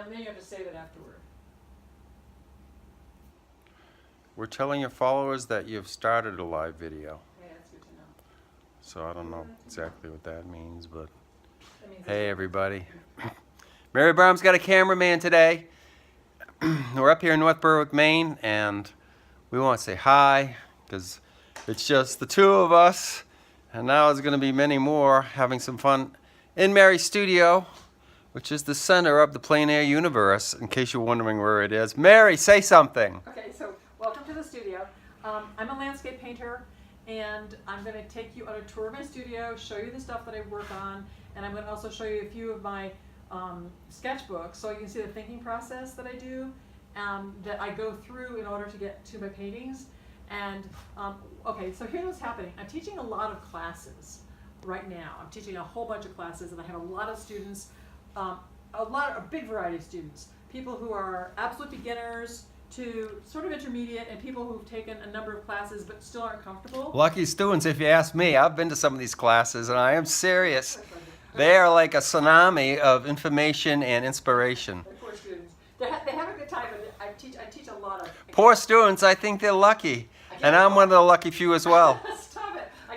then you have to save it afterward. We're telling your followers that you've started a live video. Okay, that's good to know. So I don't know exactly what that means, but That means hey everybody. Mary Brown's got a cameraman today. We're up here in North Berwick, Maine, and we want to say hi because it's just the two of us, and now there's going to be many more having some fun in Mary's studio, which is the center of the plein air universe, in case you're wondering where it is. Mary, say something. Okay, so welcome to the studio. I'm a landscape painter, and I'm going to take you on a tour of my studio, show you the stuff that I work on, and I'm going to also show you a few of my sketchbooks so you can see the thinking process that I do, that I go through in order to get to my paintings. And okay, so here's what's happening. I'm teaching a lot of classes right now. I'm teaching a whole bunch of classes, and I have a lot of students, a big variety of students. People who are absolute beginners to sort of intermediate, and people who've taken a number of classes but still aren't comfortable. Lucky students, if you ask me. I've been to some of these classes, and I am serious. They are like a tsunami of information and inspiration. Poor students. They have a good time, but I teach a lot of. Poor students, I think they're lucky. And I'm one of the lucky few as well. Stop it. I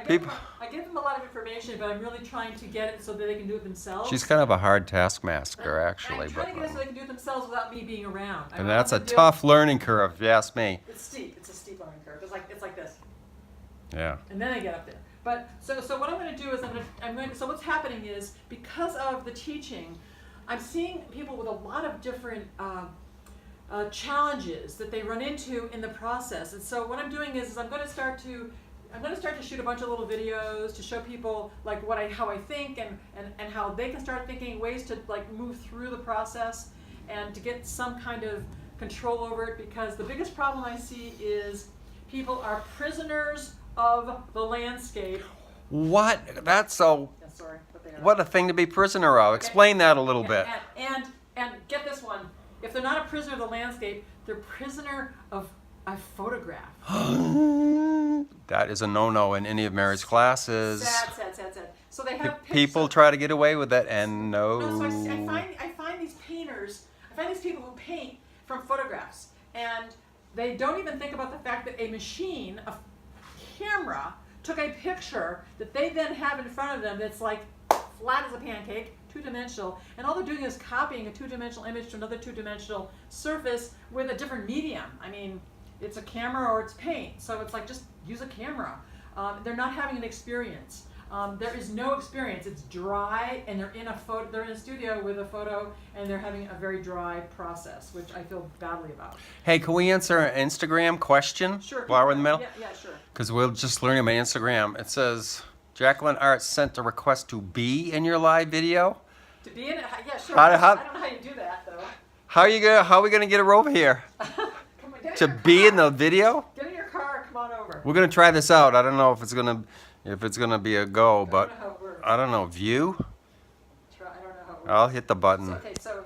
give them a lot of information, but I'm really trying to get it so that they can do it themselves. She's kind of a hard taskmaster, actually. I'm trying to get it so they can do it themselves without me being around. And that's a tough learning curve, if you ask me. It's steep. It's a steep learning curve. It's like this. Yeah. And then I get up there. But so what I'm going to do is so what's happening is, because of the teaching, I'm seeing people with a lot of different challenges that they run into in the process. And so what I'm doing is I'm going to start to shoot a bunch of little videos to show people like how I think and how they can start thinking, ways to like move through the process and to get some kind of control over it, because the biggest problem I see is people are prisoners of the landscape. What? That's so... Yeah, sorry, but they are. What a thing to be prisoner of. Explain that a little bit. And get this one. If they're not a prisoner of the landscape, they're prisoner of a photograph. That is a no-no in any of Mary's classes. Sad. So they have People try to get away with it, and no. So I find these painters, I find these people who paint from photographs, and they don't even think about the fact that a machine, a camera, took a picture that they then have in front of them that's like flat as a pancake, two-dimensional, and all they're doing is copying a two-dimensional image to another two-dimensional surface with a different medium. I mean, it's a camera or it's paint, so it's like just use a camera. They're not having an experience. There is no experience. It's dry, and they're in a studio with a photo, and they're having a very dry process, which I feel badly about. Hey, can we answer an Instagram question? Sure. While we're in the middle? Yeah, sure. Because we're just learning about Instagram. It says, Jacqueline Art sent a request to be in your live video. To be in it? Yeah, sure. How- I don't know how you do that, though. How are we gonna get her over here? Come on, get To in your be car. in the video? Get in your car and come on over. We're gonna try this out. I don't know if it's gonna be a go, but I don't know how it works. I don't know. View? I don't know how it works. I'll hit the button. Okay, so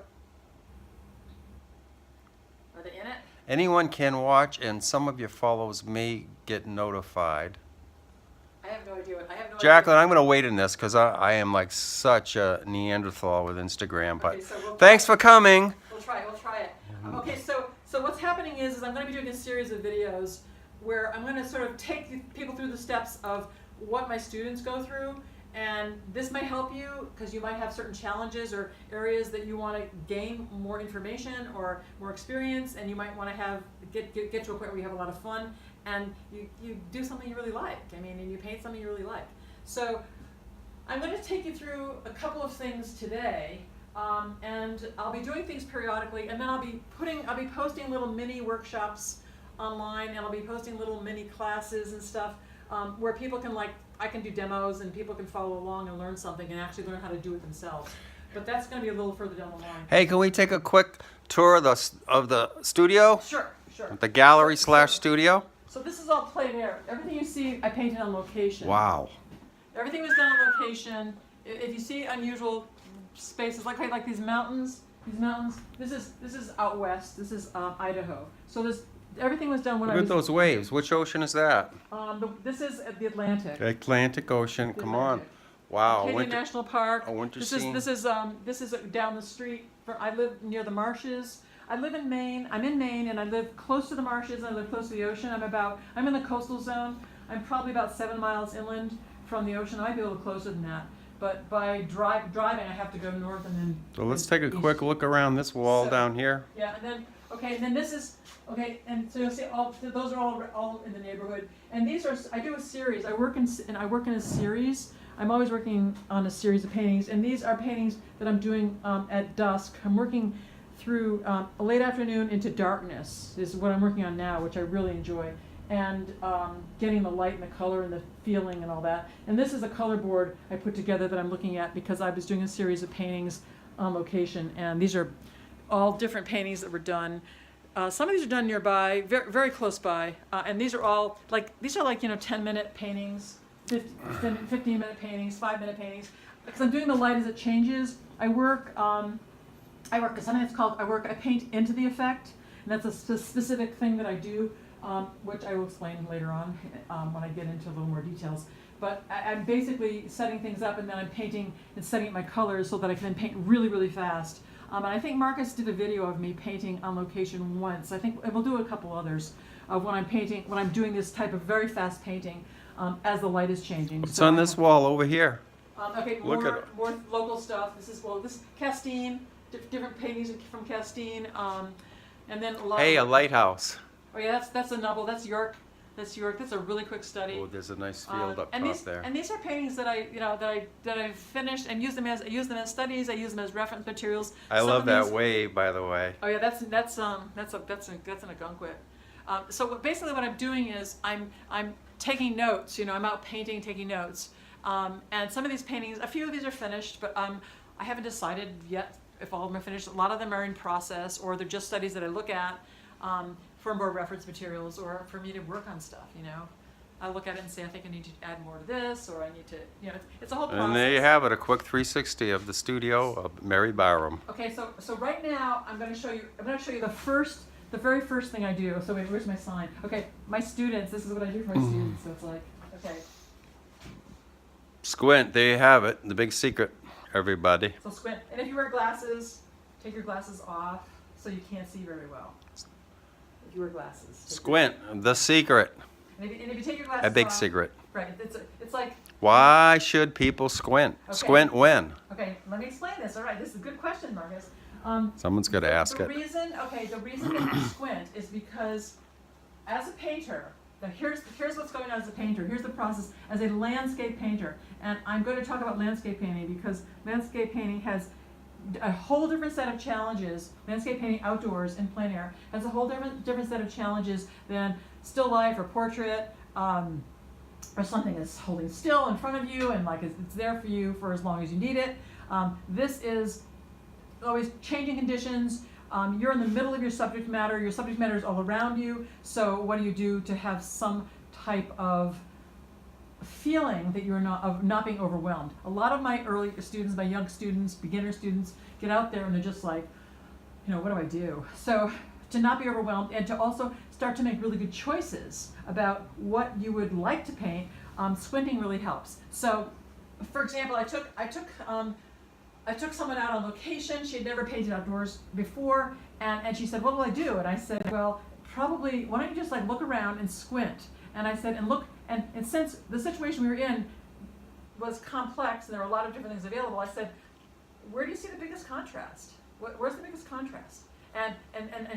are they in it? Anyone can watch, and some of your followers may get notified. I have no idea. Jacqueline, I'm going to wait in this because I am like such a Neanderthal with Instagram. But Okay, so we'll thanks for coming. We'll try it. Okay, so what's happening is I'm going to be doing a series of videos where I'm going to sort of take people through the steps of what my students go through, and this may help you because you might have certain challenges or areas that you want to gain more information or more experience, and you might want to get to a point where you have a lot of fun and you do something you really like. I mean, and you paint something you really like. So I'm going to take you through a couple of things today. And I'll be doing things periodically, and then I'll be posting little mini workshops online, and I'll be posting little mini classes and stuff where people can I can do demos and people can follow along and learn something and actually learn how to do it themselves. But that's going to be a little further down the line. Hey, can we take a quick tour of the studio? Sure. The gallery / studio? So this is all plein air. Everything you see, I painted on location. Wow. Everything was done on location. If you see unusual spaces like these mountains, this is out west. This is Idaho. So everything was done when Look I at was. those waves. Which ocean is that? This is the Atlantic. Atlantic Ocean. Come on. Wow, Acadia winter, National Park. a winter This scene. is down the street. I live near the marshes. I live in Maine. I'm in Maine, and I live close to the marshes. And I live close to the ocean. I'm in the coastal zone. I'm probably about 7 miles inland from the ocean. I might be a little closer than that. But by driving, I have to go north and then. So let's take a east. quick look around this wall So- down here. Yeah, and then and then this is and so you'll see those are all in the neighborhood. And these are I do a series. I work in a series. I'm always working on a series of paintings, and these are paintings that I'm doing at dusk. I'm working through late afternoon into darkness is what I'm working on now, which I really enjoy, and getting the light and the color and the feeling and all that. And this is a color board I put together that I'm looking at because I was doing a series of paintings on location, and these are all different paintings that were done. Some of these are done nearby, very, very close by, and these are all like 10-minute paintings, 15-minute paintings, 5-minute paintings. Because I'm doing the light as it changes. I work something that's called I paint into the effect, and that's a specific thing that I do, which I will explain later on when I get into a little more details. But I'm basically setting things up, and then I'm painting and setting up my colors so that I can then paint really, really fast. And I think Marcus did a video of me painting on location once. I think we'll do a couple others of when I'm doing this type of very fast painting as the light is changing. What's on this wall over here? Okay, Look more at local stuff. This is Castine, different paintings from Castine, and then a lot. Hey, a lighthouse. Oh yeah, that's a novel. That's York. That's York. That's a really quick study. Oh, there's a nice field up and top these, there. And these are paintings that I've finished and use them as studies. I use them as reference materials. I Some love of that these- wave, by the way. Oh yeah, that's an Algonquin. So basically, what I'm doing is I'm taking notes. I'm out painting, taking notes. And some of these paintings, a few of these are finished, but I haven't decided yet if all of them are finished. A lot of them are in process, or they're just studies that I look at for more reference materials, or for me to work on stuff. I look at it and say, I think I need to add more to this, or I need to, it's a whole process. And there you have it, a quick 360 of the studio of Mary Byram. Okay, so right now I'm going to show you the very first thing I do. So wait, where's my sign? Okay, my students. This is what I do for my students. So it's like, okay. Squint, there you have it, the big secret, everybody. So squint, and if you wear glasses, take your glasses off so you can't see very well. If you wear glasses. Squint, the secret, And if you take your glasses a big off, secret. right? It's like. Why should people squint? Okay. Squint when? Okay, let me explain this. All right, this is a good question, Marcus. Someone's got to ask the it. reason that you squint is because, as a painter, now here's what's going on as a painter. Here's the process as a landscape painter, and I'm going to talk about landscape painting because landscape painting has a whole different set of challenges. Landscape painting outdoors in plein air has a whole different set of challenges than still life or portrait. Or something that's holding still in front of you and like it's there for you for as long as you need it. This is always changing conditions. You're in the middle of your subject matter. Your subject matter is all around you. So what do you do to have some type of feeling that you're not being overwhelmed? A lot of my early students, my young students, beginner students, get out there and they're just like, what do I do? So to not be overwhelmed and to also start to make really good choices about what you would like to paint, squinting really helps. So, for example, I took someone out on location. She had never painted outdoors before, and she said, "What will I do?" And I said, "Well, probably why don't you just like look around and squint?" And I said, "And look, and since the situation we were in was complex and there were a lot of different things available, I said, where do you see the biggest contrast? Where's the biggest contrast?" And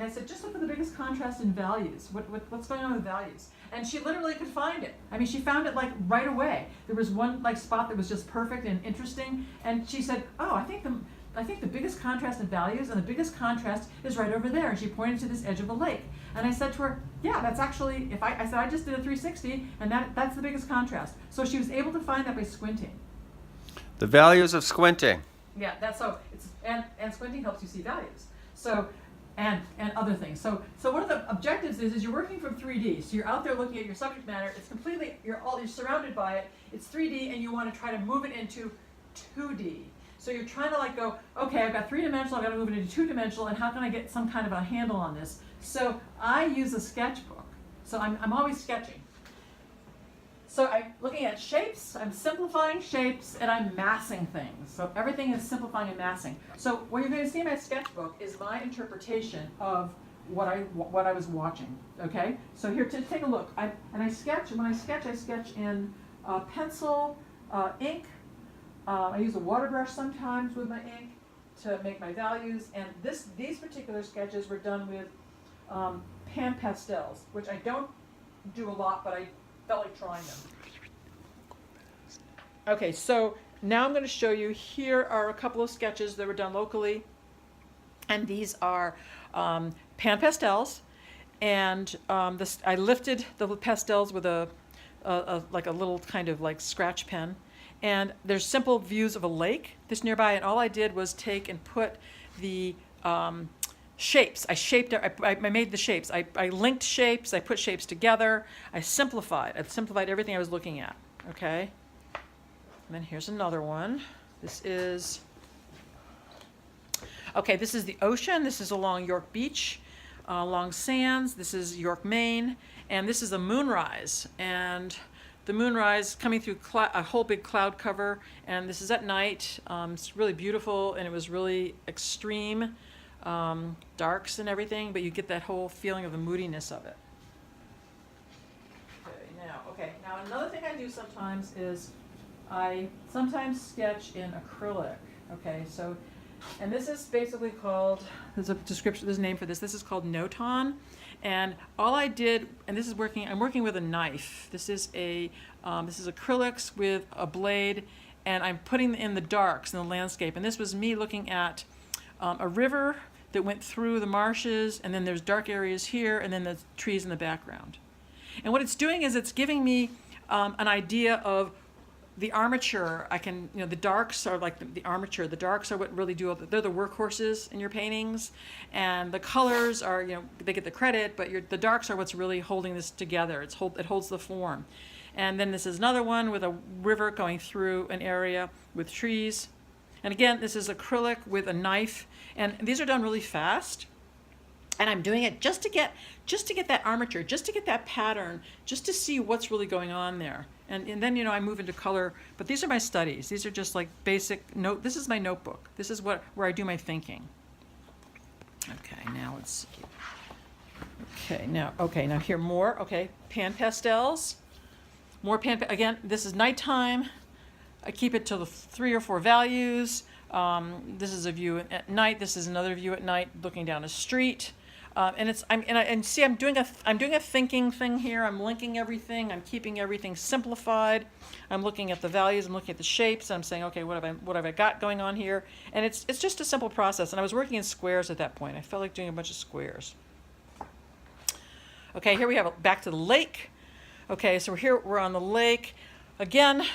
I said, just look for the biggest contrast in values. What's going on with values? And she literally could find it. I mean, she found it like right away. There was one like spot that was just perfect and interesting. And she said, "Oh, I think the biggest contrast in values and the biggest contrast is right over there." And she pointed to this edge of a lake. And I said to her, "Yeah, that's actually I said I just did a 360, and that's the biggest contrast." So she was able to find that by squinting. The values of squinting. Yeah, that's so. And squinting helps you see values. So. And other things. So one of the objectives is you're working from 3D. So you're out there looking at your subject matter. It's completely you're surrounded by it. It's 3D, and you want to try to move it into 2D. So you're trying to like go, okay, I've got 3-dimensional. I've got to move it into 2-dimensional, and how can I get some kind of a handle on this? So I use a sketchbook. So I'm always sketching. So I'm looking at shapes, I'm simplifying shapes, and I'm massing things. So everything is simplifying and massing. So what you're going to see in my sketchbook is my interpretation of what I was watching. Okay. So here, take a look. When I sketch in pencil, ink. I use a water brush sometimes with my ink to make my values. And these particular sketches were done with pan pastels, which I don't do a lot, but I felt like trying them. Okay, so now I'm going to show you, here are a couple of sketches that were done locally, and these are pan pastels, and I lifted the pastels with a little kind of like scratch pen, and there's simple views of a lake that's nearby, and all I did was take and put the shapes. I made the shapes. I linked shapes. I put shapes together. I simplified everything I was looking at. Okay. And then here's another one. This is the ocean. This is along York Beach, along sands. This is York, Maine, and this is a moonrise. And the moonrise coming through a whole big cloud cover. And this is at night. It's really beautiful, and it was really extreme. Darks and everything, but you get that whole feeling of the moodiness of it. Now another thing I do sometimes is I sometimes sketch in acrylic. Okay, so, and this is basically called, there's a description, there's a name for this. This is called Noton, and all I did, and this is I'm working with a knife. This is acrylics with a blade, and I'm putting in the darks in the landscape. And this was me looking at a river that went through the marshes, and then there's dark areas here, and then the trees in the background. And what it's doing is it's giving me an idea of the armature. The darks are like the armature. The darks are what really do, they're the workhorses in your paintings, and the colors are, they get the credit, but the darks are what's really holding this together. It holds the form. And then this is another one with a river going through an area with trees. And again, this is acrylic with a knife, and these are done really fast. And I'm doing it just to get that armature, just to get that pattern, just to see what's really going on there. And then I move into color. But these are my studies. These are just like basic note. This is my notebook. This is where I do my thinking. Okay, now let's see. Now here more. Okay, pan pastels. More again, this is nighttime. I keep it to the 3 or 4 values. This is a view at night. This is another view at night, looking down a street. I'm doing a thinking thing here. I'm linking everything. I'm keeping everything simplified. I'm looking at the values. I'm looking at the shapes. I'm saying, okay, what have I got going on here? And it's just a simple process. And I was working in squares at that point. I felt like doing a bunch of squares. Okay, here we have back to the lake. Okay, so we're on the lake. Again,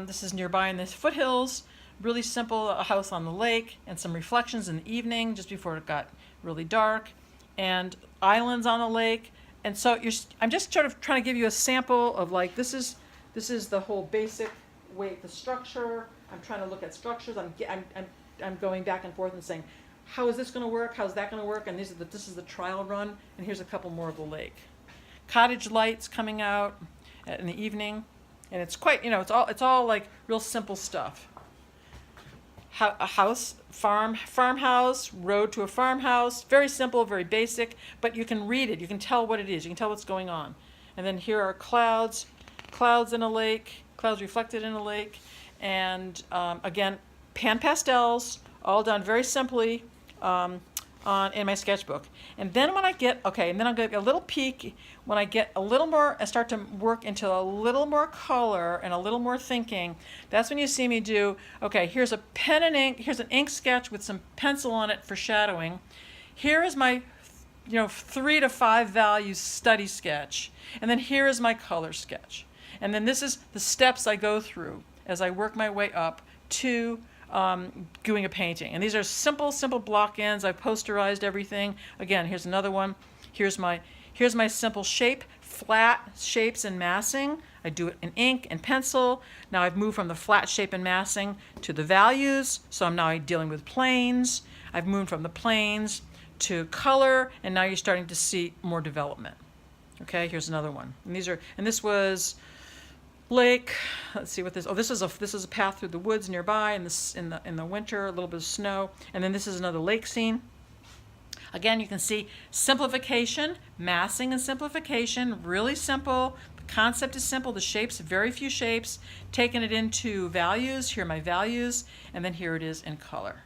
this is nearby in the foothills. Really simple, a house on the lake, and some reflections in the evening, just before it got really dark, and islands on the lake. And so I'm just sort of trying to give you a sample of like, this is the whole basic way, the structure. I'm trying to look at structures. I'm going back and forth and saying, how is this going to work? How's that going to work? And this is the trial run. And here's a couple more of the lake. Cottage lights coming out in the evening. And it's quite, it's all like real simple stuff. A house, farmhouse, road to a farmhouse. Very simple, very basic, but you can read it. You can tell what it is. You can tell what's going on. And then here are clouds in a lake, clouds reflected in a lake. And again, pan pastels, all done very simply in my sketchbook. And then when I get, and then I'll get a little peek. When I get a little more, I start to work into a little more color and a little more thinking. That's when you see me do, here's a pen and ink, here's an ink sketch with some pencil on it for shadowing. Here is my 3 to 5 value study sketch. And then here is my color sketch. And then this is the steps I go through as I work my way up to doing a painting. And these are simple block ends. I've posterized everything. Again, here's another one. Here's my simple shape, flat shapes and massing. I do it in ink and pencil. Now I've moved from the flat shape and massing to the values. So I'm now dealing with planes. I've moved from the planes to color, and now you're starting to see more development. Okay, here's another one. And this was lake. Let's see what this. Oh, this is a path through the woods nearby in the winter. A little bit of snow, and then this is another lake scene. Again, you can see simplification, massing and simplification. Really simple. The concept is simple. The shapes, very few shapes. Taking it into values. Here are my values, and then here it is in color.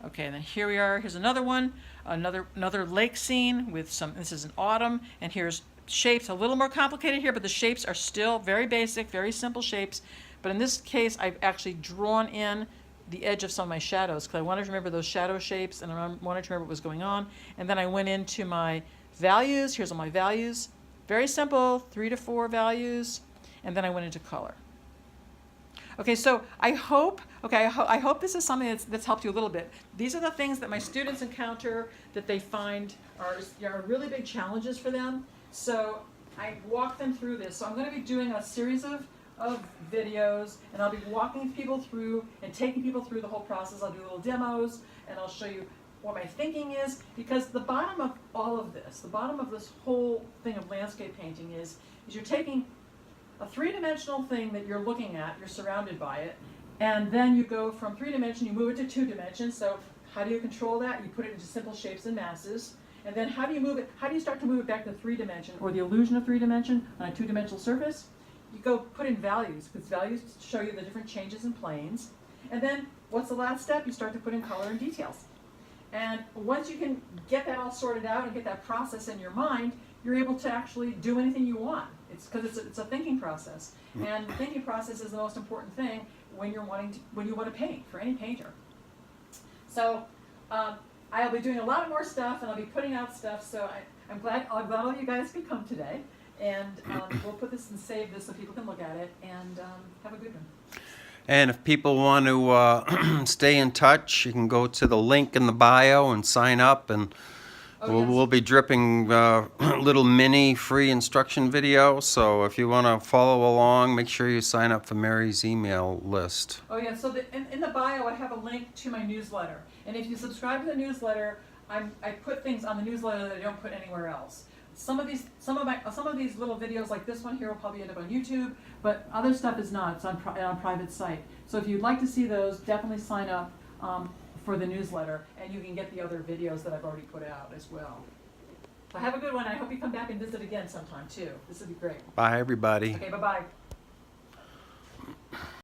Okay, and then here we are. Here's another one. Another lake scene with some. This is in autumn, and here's shapes a little more complicated here, but the shapes are still very basic, very simple shapes. But in this case, I've actually drawn in the edge of some of my shadows because I wanted to remember those shadow shapes and I wanted to remember what was going on. And then I went into my values. Here's all my values. Very simple, 3 to 4 values. And then I went into color. Okay, so I hope this is something that's helped you a little bit. These are the things that my students encounter that they find are really big challenges for them. So I walk them through this. So I'm going to be doing a series of videos, and I'll be walking people through and taking people through the whole process. I'll do little demos, and I'll show you what my thinking is, because the bottom of all of this, the bottom of this whole thing of landscape painting is you're taking a three-dimensional thing that you're looking at, you're surrounded by it, and then you go from 3-dimension, you move it to 2-dimension. So how do you control that? You put it into simple shapes and masses. And then how do you move it? How do you start to move it back to 3-dimension, or the illusion of 3-dimension on a 2-dimensional surface? You go put in values, because values show you the different changes in planes. And then what's the last step? You start to put in color and details. And once you can get that all sorted out and get that process in your mind, you're able to actually do anything you want. It's because it's a thinking process, and the thinking process is the most important thing when you want to paint, for any painter. So I'll be doing a lot more stuff, and I'll be putting out stuff. So I'm glad all you guys could come today, and we'll put this and save this so people can look at it and have a good one. And if people want to stay in touch, you can go to the link in the bio and sign up, and we'll be dripping little mini free instruction videos. So if you want to follow along, make sure you sign up for Mary's email list. Oh yeah, so in the bio I have a link to my newsletter. And if you subscribe to the newsletter, I put things on the newsletter that I don't put anywhere else. Some of these little videos, like this one here, will probably end up on YouTube, but other stuff is not. It's on a private site. So if you'd like to see those, definitely sign up for the newsletter, and you can get the other videos that I've already put out as well. So have a good one. I hope you come back and visit again sometime too. This would be great. Bye, everybody. Okay, bye-bye.